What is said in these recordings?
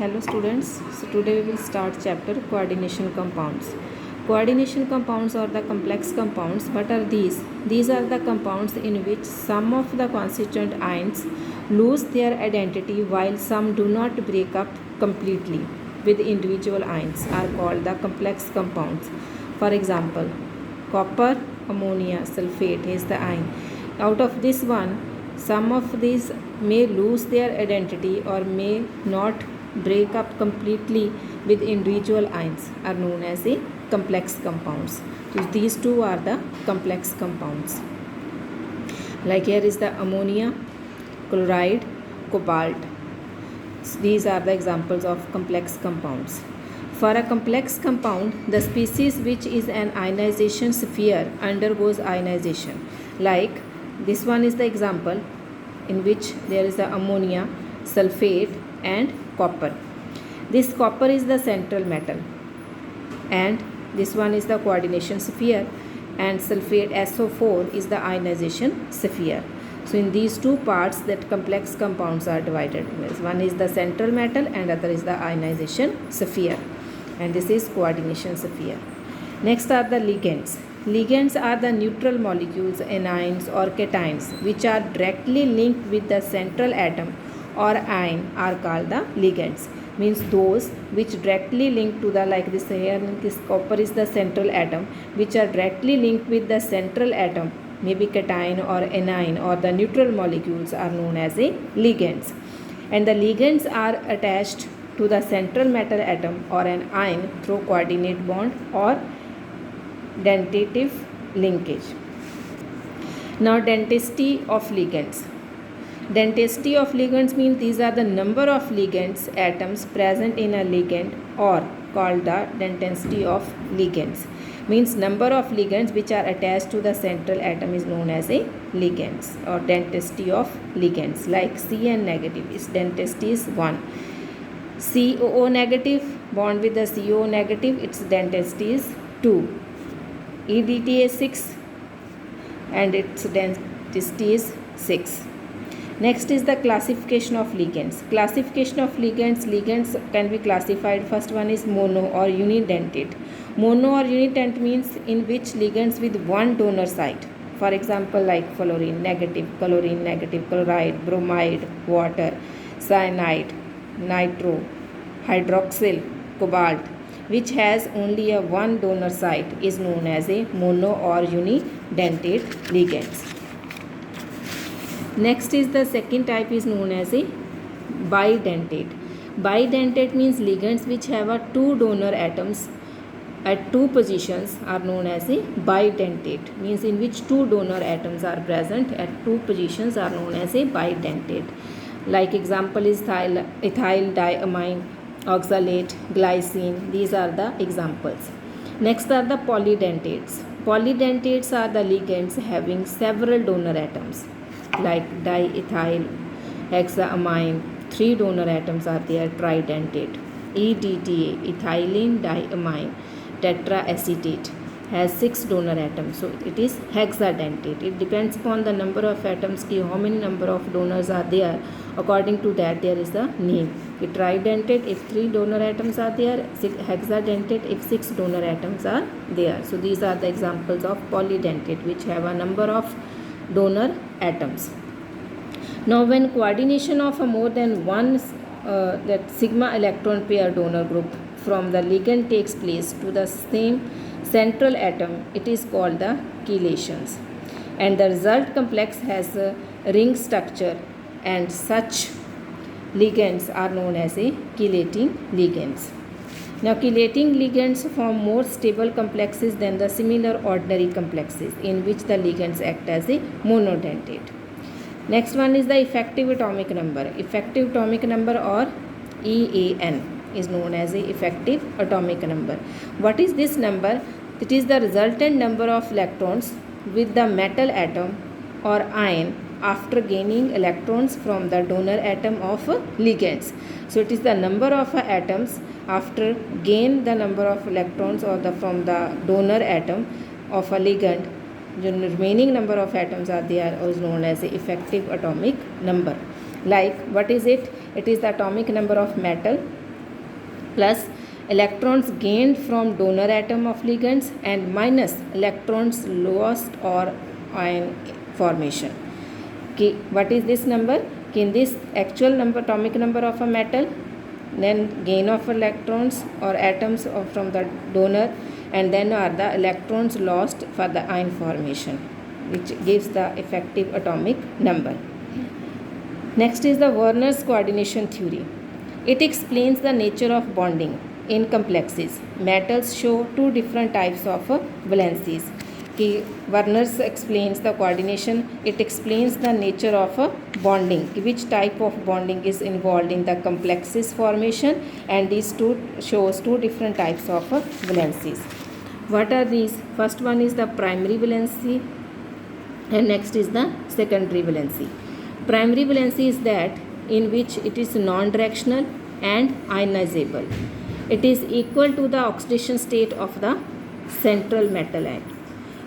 Hello students, so today we will start chapter coordination compounds. Coordination compounds are the complex compounds. What are these? These are the compounds in which some of the constituent ions lose their identity while some do not break up completely with individual ions are called the complex compounds. For example, copper, ammonia, sulfate is the ion. Out of this one, some of these may lose their identity or may not break up completely with individual ions are known as the complex compounds. So these two are the complex compounds. Like here is the ammonia, chloride, cobalt. So these are the examples of complex compounds. For a complex compound, the species which is an ionization sphere undergoes ionization. Like this one is the example in which there is the ammonia, sulfate and copper. This copper is the central metal and this one is the coordination sphere, and sulfate SO4 is the ionization sphere. So in these two parts that complex compounds are divided. One is the central metal and other is the ionization sphere, and this is coordination sphere. Next are the ligands. Ligands are the neutral molecules, anions or cations which are directly linked with the central atom or ion are called the ligands. Means those which directly link to the, like this here, this copper is the central atom, which are directly linked with the central atom, maybe cation or anion or the neutral molecules are known as a ligands. And the ligands are attached to the central metal atom or an ion through coordinate bond or dentative linkage. Now denticity of ligands. Denticity of ligands means these are the number of ligands atoms present in a ligand, or called the density of ligands. Means number of ligands which are attached to the central atom is known as a ligands or density of ligands. Like Cn negative, its density is 1. COO negative bond with the CO negative, its density is 2. EDTA 6 and its density is 6. Next is the classification of ligands. Classification of ligands. Ligands can be classified. First one is mono or unidentate. Mono or unidentate means in which ligands with one donor site. For example, like fluorine negative, chloride, bromide, water, cyanide, nitro, hydroxyl, cobalt, which has only a one donor site is known as a mono or unidentate ligands. Next is the second type is known as a bidentate. Bidentate means ligands which have a two donor atoms at two positions are known as a bidentate. Means in which two donor atoms are present at two positions are known as a bidentate. Like example is ethyl diamine, oxalate, glycine. These are the examples. Next are the polydentates. Polydentates are the ligands having several donor atoms. Like diethyl hexaamine, 3 donor atoms are there, tridentate. EDTA, ethylene diamine tetraacetate, has 6 donor atoms, so it is hexadentate. It depends upon the number of atoms, how many number of donors are there. According to that, there is the name. Tridentate if 3 donor atoms are there, hexadentate if 6 donor atoms are there. So these are the examples of polydentate which have a number of donor atoms. Now when coordination of a more than one that sigma electron pair donor group from the ligand takes place to the same central atom, it is called the chelations, and the result complex has a ring structure, and such ligands are known as a chelating ligands. Now chelating ligands form more stable complexes than the similar ordinary complexes in which the ligands act as a monodentate. Next one is the effective atomic number. Effective atomic number or EAN is known as a effective atomic number. What is this number? It is the resultant number of electrons with the metal atom or ion after gaining electrons from the donor atom of ligands. So it is the number of atoms after gain the number of electrons or from the donor atom of a ligand. The remaining number of atoms are there is known as the effective atomic number. Like what is it? It is the atomic number of metal plus electrons gained from donor atom of ligands and minus electrons lost or ion formation. Okay, what is this number? In this actual number, atomic number of a metal, then gain of electrons or atoms from the donor, and then are the electrons lost for the ion formation, which gives the effective atomic number. Next is the Werner's coordination theory. It explains the nature of bonding in complexes. Metals show two different types of valencies. Werner's explains the coordination. It explains the nature of bonding, which type of bonding is involved in the complexes formation, and these two shows two different types of valencies. What are these? First one is the primary valency, and next is the secondary valency. Primary valency is that in which it is non-directional and ionizable. It is equal to the oxidation state of the central metal ion.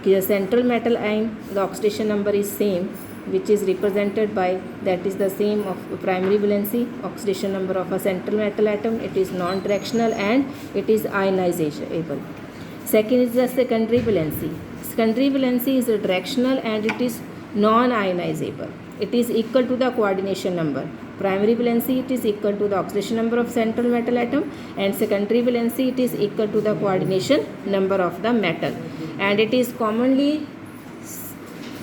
The central metal ion, the oxidation number is same, which is represented by, that is the same of primary valency, oxidation number of a central metal atom. It is non-directional and it is ionizable. Second is the secondary valency. Secondary valency is directional and it is non-ionizable. It is equal to the coordination number. Primary valency, it is equal to the oxidation number of central metal atom, and secondary valency, it is equal to the coordination number of the metal, and it is commonly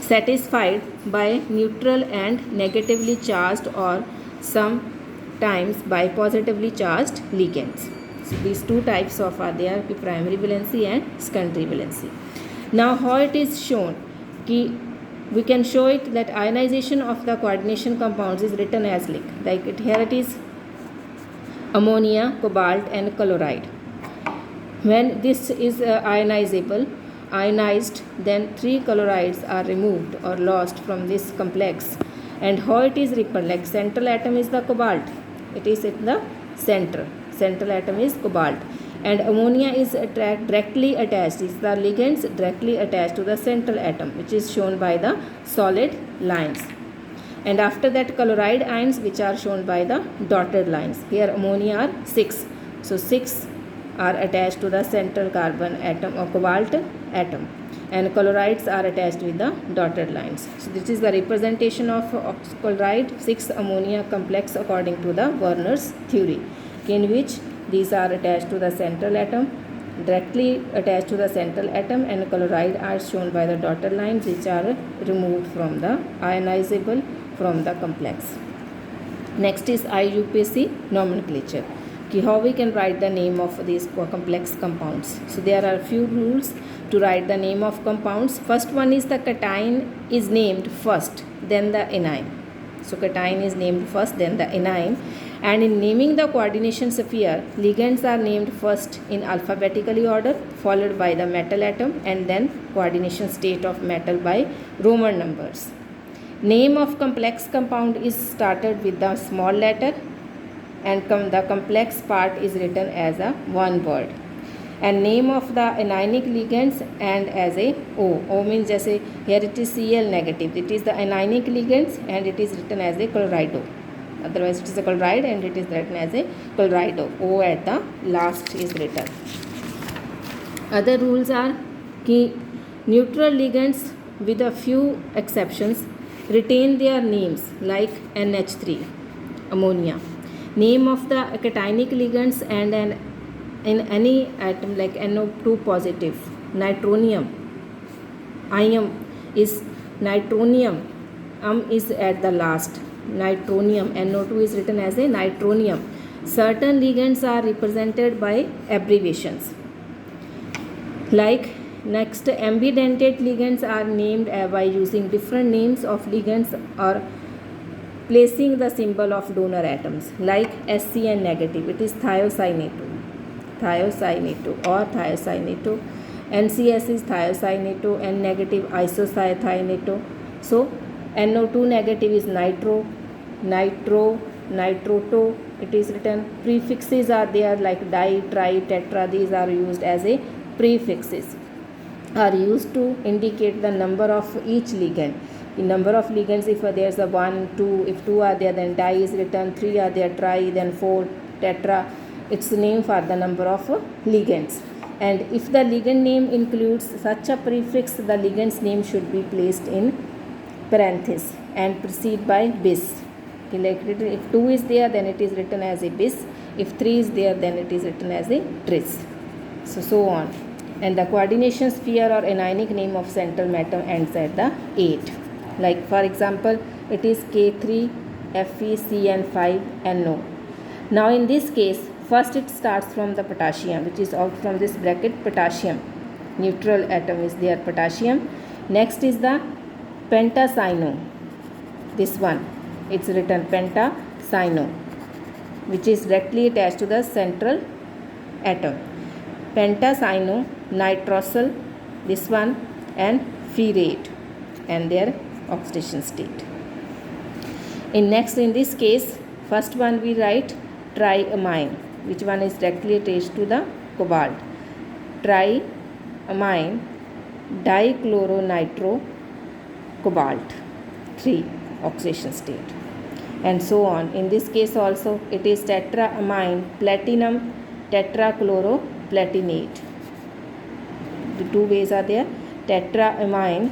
satisfied by neutral and negatively charged or sometimes by positively charged ligands. So these two types of are there, primary valency and secondary valency. Now how it is shown? We can show it that ionization of the coordination compounds is written as like it, here it is ammonia, cobalt and chloride. When this is ionized, then 3 chlorides are removed or lost from this complex. And how it is repelled? Like central atom is the cobalt, it is in the central atom is cobalt, and ammonia is directly attached, is the ligands directly attached to the central atom, which is shown by the solid lines. And after that chloride ions, which are shown by the dotted lines. Here ammonia are 6, so 6 are attached to the central carbon atom or cobalt atom, and chlorides are attached with the dotted lines. So this is the representation of chloride 6 ammonia complex according to the Werner's theory, in which these are attached to the central atom, directly attached to the central atom, and chloride are shown by the dotted lines, which are removed from the ionizable from the complex. Next is IUPAC nomenclature. How we can write the name of these complex compounds. So there are few rules to write the name of compounds. First one is the cation is named first, then the anion. So cation is named first, then the anion. And in naming the coordination sphere, ligands are named first in alphabetically order, followed by the metal atom, and then coordination state of metal by Roman numbers. Name of complex compound is started with the small letter, and the complex part is written as a one word. And name of the anionic ligands and as a O. O means जैसे here it is Cl negative. It is the anionic ligands and it is written as a chlorido. Otherwise it is a chloride and it is written as a chlorido. O at the last is written. Other rules are कि neutral ligands with a few exceptions retain their names like NH3, ammonia. Name of the cationic ligands and in any atom like NO2 positive, nitronium, ion is nitronium, is at the last, nitronium, NO2 is written as a nitronium. Certain ligands are represented by abbreviations. Like next, ambidentate ligands are named by using different names of ligands or placing the symbol of donor atoms, like SCN negative, it is thiocyanate or thiocyanate. NCS is thiocyanate, N negative isocyanate. So NO2 negative is nitro, nitroto, it is written. Prefixes are there like di, tri, tetra, these are used as a prefixes, are used to indicate the number of each ligand. The number of ligands, if there is a 1, 2, if 2 are there, then di is written, 3 are there, tri, then 4, tetra, its name for the number of ligands. And if the ligand name includes such a prefix, the ligand's name should be placed in parenthesis and preceded by bis. Like if 2 is there, then it is written as a bis. If 3 is there, then it is written as a tris. So on. And the coordination sphere or anionic name of central atom ends at the 8. Like for example, it is K3 FeCN5NO. Now in this case, first it starts from the potassium, which is out from this bracket potassium. Neutral atom is there, potassium. Next is the pentacyano. This one, it's written pentacyano, which is directly attached to the central atom. Pentacyano, nitrosyl, this one, and ferrate, and their oxidation state. In this case, first one we write triamine, which one is directly attached to the cobalt. Triamine dichloronitro cobalt, 3 oxidation state, and so on. In this case also it is tetraamine platinum tetrachloroplatinate. The two ways are there, tetraamine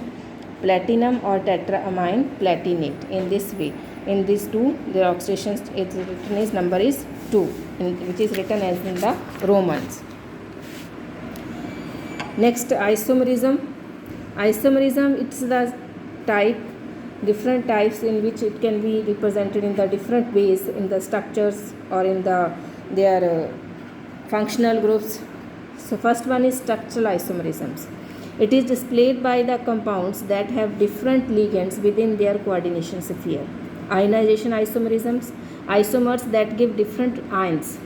platinum or tetraamine platinate. In this way, in these two, the oxidation its written is number is 2, which is written as in the Romans. Next, isomerism. Isomerism, it's the type, different types in which it can be represented in the different ways in the structures or in their functional groups. So first one is structural isomerisms. It is displayed by the compounds that have different ligands within their coordination sphere. Ionization isomerisms, isomers that give different ions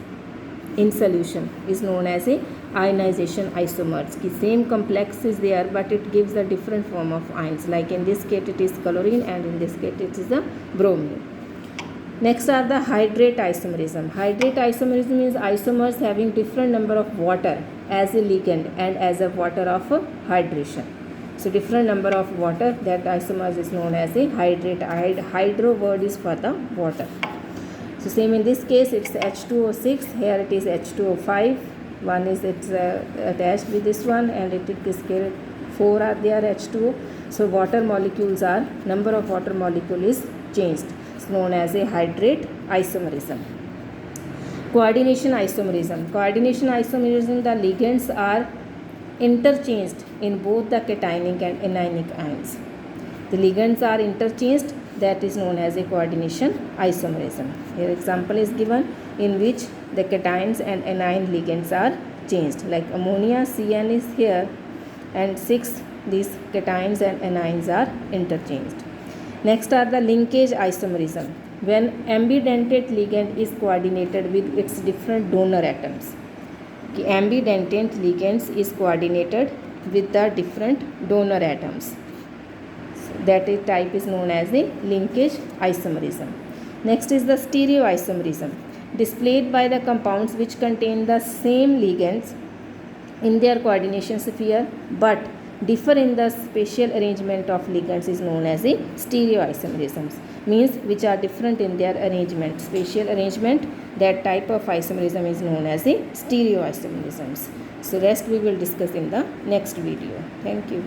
in solution, is known as a ionization isomers. The same complex is there, but it gives a different form of ions. Like in this case it is chlorine, and in this case it is the bromine. Next are the hydrate isomerism. Hydrate isomerism is isomers having different number of water as a ligand and as a water of hydration. So different number of water, that isomers is known as a hydrate. Hydro word is for the water. So same in this case, it's H2O6, here it is H2O5. One is attached with this one, and it is 4 are there H2O. So water molecules are, number of water molecule is changed. It's known as a hydrate isomerism. Coordination isomerism. Coordination isomerism, the ligands are interchanged in both the cationic and anionic ions. The ligands are interchanged, that is known as a coordination isomerism. Here example is given in which the cations and anion ligands are changed. Like ammonia, CN is here, and 6 these cations and anions are interchanged. Next are the linkage isomerism, when ambidentate ligand is coordinated with its different donor atoms. The ambidentate ligands is coordinated with the different donor atoms. So that type is known as a linkage isomerism. Next is the stereoisomerism, displayed by the compounds which contain the same ligands in their coordination sphere but differ in the spatial arrangement of ligands, is known as a stereoisomerisms. Means which are different in their arrangement, spatial arrangement. That type of isomerism is known as a stereoisomerisms. So rest we will discuss in the next video. Thank you.